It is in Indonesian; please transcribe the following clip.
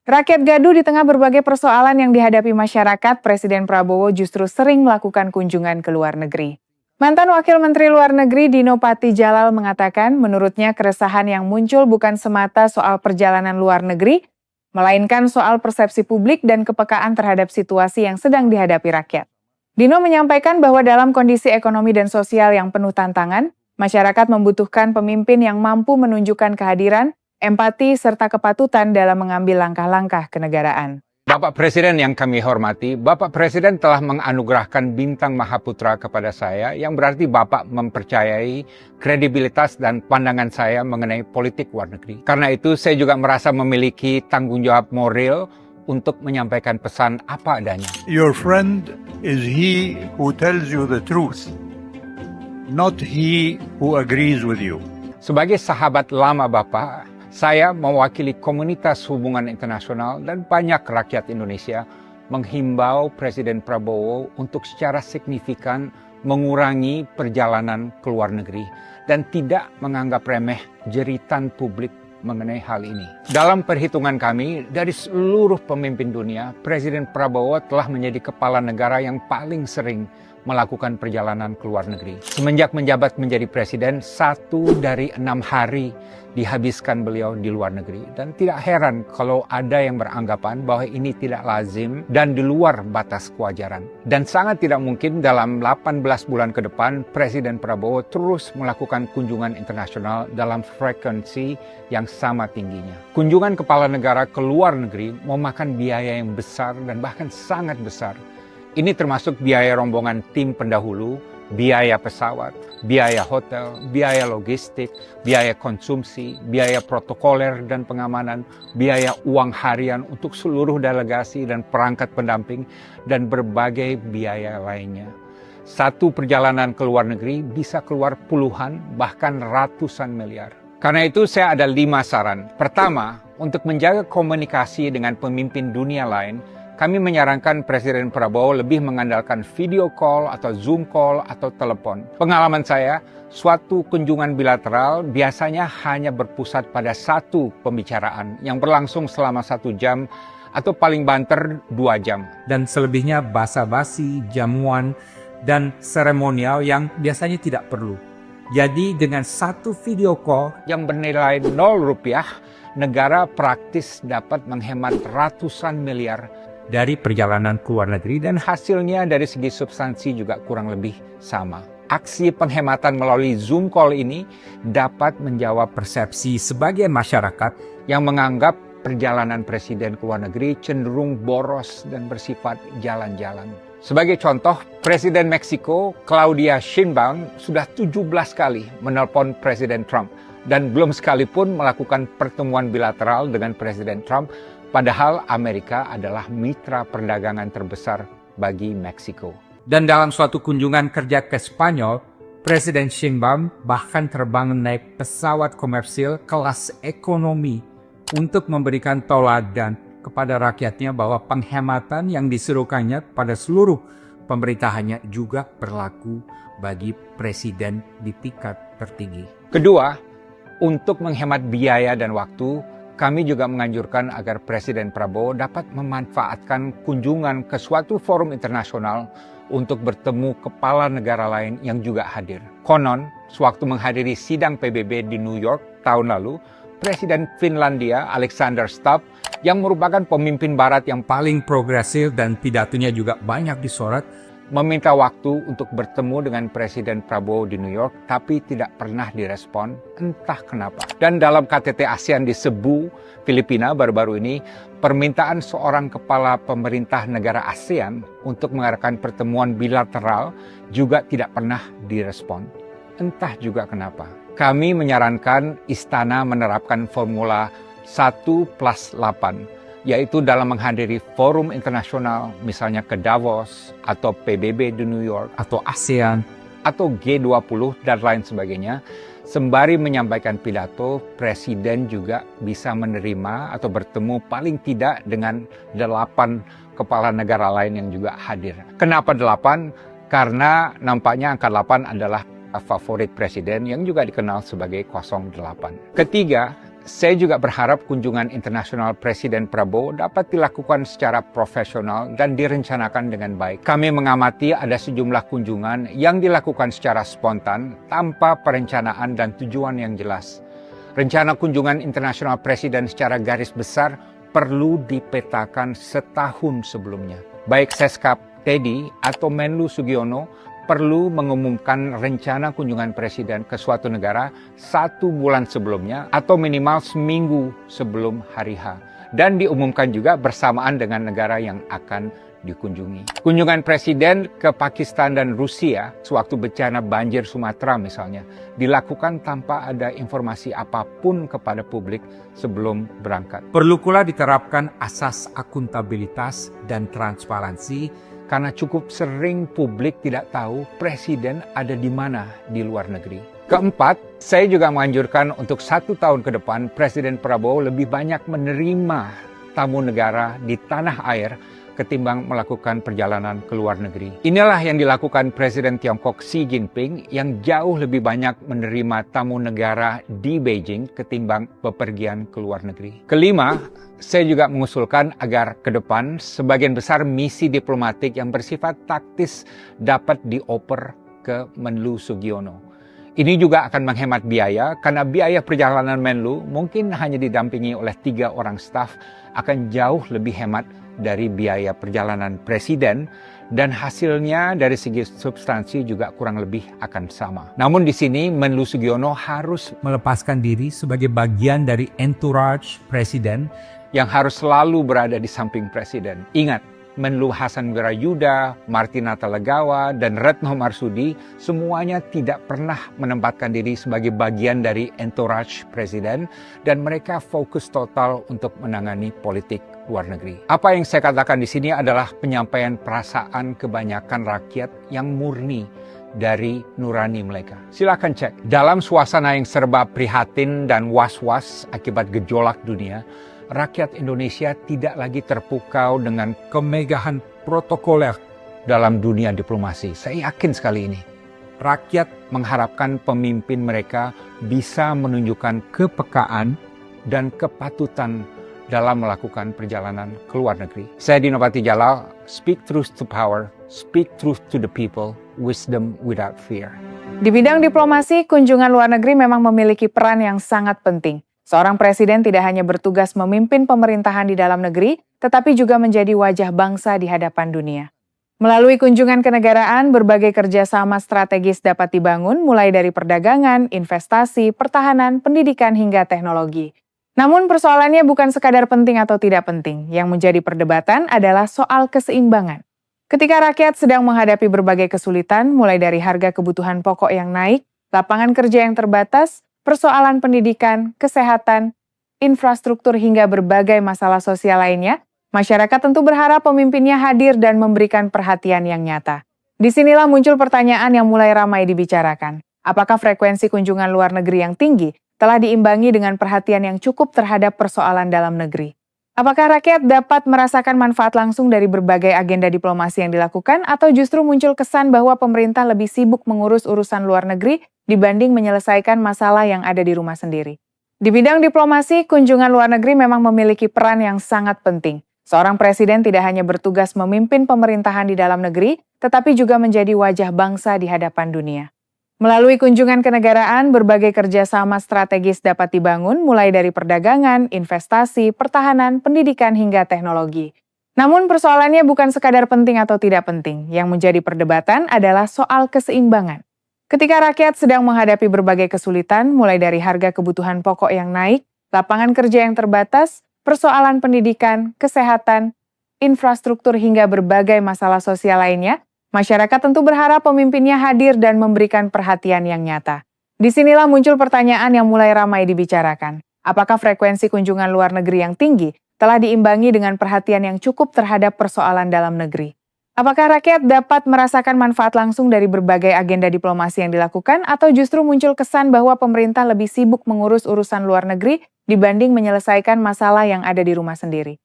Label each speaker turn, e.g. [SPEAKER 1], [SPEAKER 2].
[SPEAKER 1] Rakyat gaduh di tengah berbagai persoalan yang dihadapi masyarakat, Presiden Prabowo justru sering melakukan kunjungan ke luar negeri. Mantan Wakil Menteri Luar Negeri Dino Patijalal mengatakan menurutnya keresahan yang muncul bukan semata soal perjalanan luar negeri, melainkan soal persepsi publik dan kepekaan terhadap situasi yang sedang dihadapi rakyat. Dino menyampaikan bahwa dalam kondisi ekonomi dan sosial yang penuh tantangan, masyarakat membutuhkan pemimpin yang mampu menunjukkan kehadiran, empati, serta kepatutan dalam mengambil langkah-langkah kenegaraan.
[SPEAKER 2] Bapak Presiden yang kami hormati, Bapak Presiden telah menganugerahkan bintang Mahaputra kepada saya, yang berarti Bapak mempercayai kredibilitas dan pandangan saya mengenai politik luar negeri. Karena itu saya juga merasa memiliki tanggung jawab moral untuk menyampaikan pesan apa adanya.
[SPEAKER 3] Your friend is he who tells you the truth, not he who agrees with you.
[SPEAKER 2] Sebagai sahabat lama Bapak, saya mewakili komunitas hubungan internasional dan banyak rakyat Indonesia menghimbau Presiden Prabowo untuk secara signifikan mengurangi perjalanan ke luar negeri dan tidak menganggap remeh jeritan publik mengenai hal ini. Dalam perhitungan kami, dari seluruh pemimpin dunia, Presiden Prabowo telah menjadi kepala negara yang paling sering melakukan perjalanan ke luar negeri. Semenjak menjabat menjadi presiden, 1 dari 6 hari dihabiskan beliau di luar negeri. Dan tidak heran kalau ada yang beranggapan bahwa ini tidak lazim dan di luar batas kewajaran. Dan sangat tidak mungkin dalam 18 bulan ke depan, Presiden Prabowo terus melakukan kunjungan internasional dalam frekuensi yang sama tingginya. Kunjungan kepala negara ke luar negeri memakan biaya yang besar dan bahkan sangat besar. Ini termasuk biaya rombongan tim pendahulu, biaya pesawat, biaya hotel, biaya logistik, biaya konsumsi, biaya protokoler dan pengamanan, biaya uang harian untuk seluruh delegasi dan perangkat pendamping, dan berbagai biaya lainnya. Satu perjalanan ke luar negeri bisa keluar puluhan, bahkan ratusan miliar. Karena itu saya ada 5 saran. Pertama, untuk menjaga komunikasi dengan pemimpin dunia lain, kami menyarankan Presiden Prabowo lebih mengandalkan video call atau Zoom call atau telepon. Pengalaman saya, suatu kunjungan bilateral biasanya hanya berpusat pada satu pembicaraan yang berlangsung selama 1 jam atau paling banter 2 jam.
[SPEAKER 4] Dan selebihnya basa-basi, jamuan, dan seremonial yang biasanya tidak perlu. Jadi dengan satu video call
[SPEAKER 2] yang bernilai 0 rupiah, negara praktis dapat menghemat ratusan miliar
[SPEAKER 4] dari perjalanan ke luar negeri,
[SPEAKER 2] dan hasilnya dari segi substansi juga kurang lebih sama. Aksi penghematan melalui Zoom call ini dapat menjawab
[SPEAKER 4] persepsi sebagian masyarakat
[SPEAKER 2] yang menganggap perjalanan presiden ke luar negeri cenderung boros dan bersifat jalan-jalan. Sebagai contoh, Presiden Meksiko Claudia Sheinbaum sudah 17 kali menelpon Presiden Trump dan belum sekalipun melakukan pertemuan bilateral dengan Presiden Trump. Padahal Amerika adalah mitra perdagangan terbesar bagi Meksiko.
[SPEAKER 4] Dan dalam suatu kunjungan kerja ke Spanyol, Presiden Sheinbaum bahkan terbang naik pesawat komersil kelas ekonomi untuk memberikan tauladan kepada rakyatnya bahwa penghematan yang diserukannya pada seluruh pemerintahannya juga berlaku bagi presiden di tingkat tertinggi.
[SPEAKER 2] Kedua, untuk menghemat biaya dan waktu, kami juga menganjurkan agar Presiden Prabowo dapat memanfaatkan kunjungan ke suatu forum internasional untuk bertemu kepala negara lain yang juga hadir. Konon, sewaktu menghadiri sidang PBB di New York tahun lalu, Presiden Finlandia Alexander Stubb, yang merupakan pemimpin barat yang
[SPEAKER 4] paling progresif dan pidatonya juga banyak disorot,
[SPEAKER 2] meminta waktu untuk bertemu dengan Presiden Prabowo di New York, tapi tidak pernah direspon, entah kenapa. Dan dalam KTT ASEAN di Cebu, Filipina baru-baru ini, permintaan seorang kepala pemerintah negara ASEAN untuk mengadakan pertemuan bilateral juga tidak pernah direspon. Entah juga kenapa. Kami menyarankan istana menerapkan formula 1+8, yaitu dalam menghadiri forum internasional, misalnya ke Davos, atau PBB di New York,
[SPEAKER 4] atau ASEAN,
[SPEAKER 2] atau G20, dan lain sebagainya. Sembari menyampaikan pidato, Presiden juga bisa menerima atau bertemu paling tidak dengan 8 kepala negara lain yang juga hadir. Kenapa 8? Karena nampaknya angka 8 adalah favorit Presiden yang juga dikenal sebagai 08. Ketiga, saya juga berharap kunjungan internasional Presiden Prabowo dapat dilakukan secara profesional dan direncanakan dengan baik. Kami mengamati ada sejumlah kunjungan yang dilakukan secara spontan tanpa perencanaan dan tujuan yang jelas. Rencana kunjungan internasional Presiden secara garis besar perlu dipetakan setahun sebelumnya. Baik Seskap Teddy atau Menlu Sugiono perlu mengumumkan rencana kunjungan presiden ke suatu negara 1 bulan sebelumnya atau minimal seminggu sebelum hari H. Dan diumumkan juga bersamaan dengan negara yang akan dikunjungi. Kunjungan presiden ke Pakistan dan Rusia sewaktu bencana banjir Sumatera misalnya dilakukan tanpa ada informasi apapun kepada publik sebelum berangkat.
[SPEAKER 4] Perlu pula diterapkan asas akuntabilitas dan transparansi
[SPEAKER 2] Karena cukup sering publik tidak tahu presiden ada di mana di luar negeri. Keempat, saya juga menganjurkan untuk 1 tahun ke depan Presiden Prabowo lebih banyak menerima tamu negara di tanah air ketimbang melakukan perjalanan ke luar negeri. Inilah yang dilakukan Presiden Tiongkok Xi Jinping yang jauh lebih banyak menerima tamu negara di Beijing ketimbang bepergian ke luar negeri. Kelima, saya juga mengusulkan agar ke depan sebagian besar misi diplomatik yang bersifat taktis dapat dioper ke Menlu Sugiono. Ini juga akan menghemat biaya karena biaya perjalanan Menlu mungkin hanya didampingi oleh 3 orang staf akan jauh lebih hemat dari biaya perjalanan presiden dan hasilnya dari segi substansi juga kurang lebih akan sama. Namun di sini Menlu Sugiono harus
[SPEAKER 4] melepaskan diri sebagai bagian dari entourage presiden
[SPEAKER 2] yang harus selalu berada di samping presiden. Ingat, Menlu Hasan Wirayuda, Martina Talagawa, dan Retno Marsudi semuanya tidak pernah menempatkan diri sebagai bagian dari entourage presiden dan mereka fokus total untuk menangani politik luar negeri. Apa yang saya katakan di sini adalah penyampaian perasaan kebanyakan rakyat yang murni dari nurani mereka. Silakan cek. Dalam suasana yang serba prihatin dan was-was akibat gejolak dunia, rakyat Indonesia tidak lagi terpukau dengan
[SPEAKER 4] kemegahan protokoler
[SPEAKER 2] dalam dunia diplomasi. Saya yakin sekali ini. Rakyat mengharapkan pemimpin mereka bisa menunjukkan kepekaan dan kepatutan dalam melakukan perjalanan ke luar negeri. Saya Dino Patijalal, speak truth to power, speak truth to the people, wisdom without fear.
[SPEAKER 1] Di bidang diplomasi, kunjungan luar negeri memang memiliki peran yang sangat penting. Seorang presiden tidak hanya bertugas memimpin pemerintahan di dalam negeri, tetapi juga menjadi wajah bangsa di hadapan dunia. Melalui kunjungan kenegaraan, berbagai kerjasama strategis dapat dibangun mulai dari perdagangan, investasi, pertahanan, pendidikan, hingga teknologi. Namun persoalannya bukan sekadar penting atau tidak penting, yang menjadi perdebatan adalah soal keseimbangan. Ketika rakyat sedang menghadapi berbagai kesulitan, mulai dari harga kebutuhan pokok yang naik, lapangan kerja yang terbatas, persoalan pendidikan, kesehatan, infrastruktur hingga berbagai masalah sosial lainnya, masyarakat tentu berharap pemimpinnya hadir dan memberikan perhatian yang nyata. Disinilah muncul pertanyaan yang mulai ramai dibicarakan. Apakah frekuensi kunjungan luar negeri yang tinggi telah diimbangi dengan perhatian yang cukup terhadap persoalan dalam negeri? Apakah rakyat dapat merasakan manfaat langsung dari berbagai agenda diplomasi yang dilakukan atau justru muncul kesan bahwa pemerintah lebih sibuk mengurus urusan luar negeri dibanding menyelesaikan masalah yang ada di rumah sendiri? Di bidang diplomasi, kunjungan luar negeri memang memiliki peran yang sangat penting. Seorang presiden tidak hanya bertugas memimpin pemerintahan di dalam negeri, tetapi juga menjadi wajah bangsa di hadapan dunia. Melalui kunjungan kenegaraan, berbagai kerjasama strategis dapat dibangun mulai dari perdagangan, investasi, pertahanan, pendidikan, hingga teknologi. Namun persoalannya bukan sekadar penting atau tidak penting, yang menjadi perdebatan adalah soal keseimbangan. Ketika rakyat sedang menghadapi berbagai kesulitan, mulai dari harga kebutuhan pokok yang naik, lapangan kerja yang terbatas, persoalan pendidikan, kesehatan, infrastruktur, hingga berbagai masalah sosial lainnya, masyarakat tentu berharap pemimpinnya hadir dan memberikan perhatian yang nyata. Disinilah muncul pertanyaan yang mulai ramai dibicarakan. Apakah frekuensi kunjungan luar negeri yang tinggi telah diimbangi dengan perhatian yang cukup terhadap persoalan dalam negeri? Apakah rakyat dapat merasakan manfaat langsung dari berbagai agenda diplomasi yang dilakukan atau justru muncul kesan bahwa pemerintah lebih sibuk mengurus urusan luar negeri dibanding menyelesaikan masalah yang ada di rumah sendiri?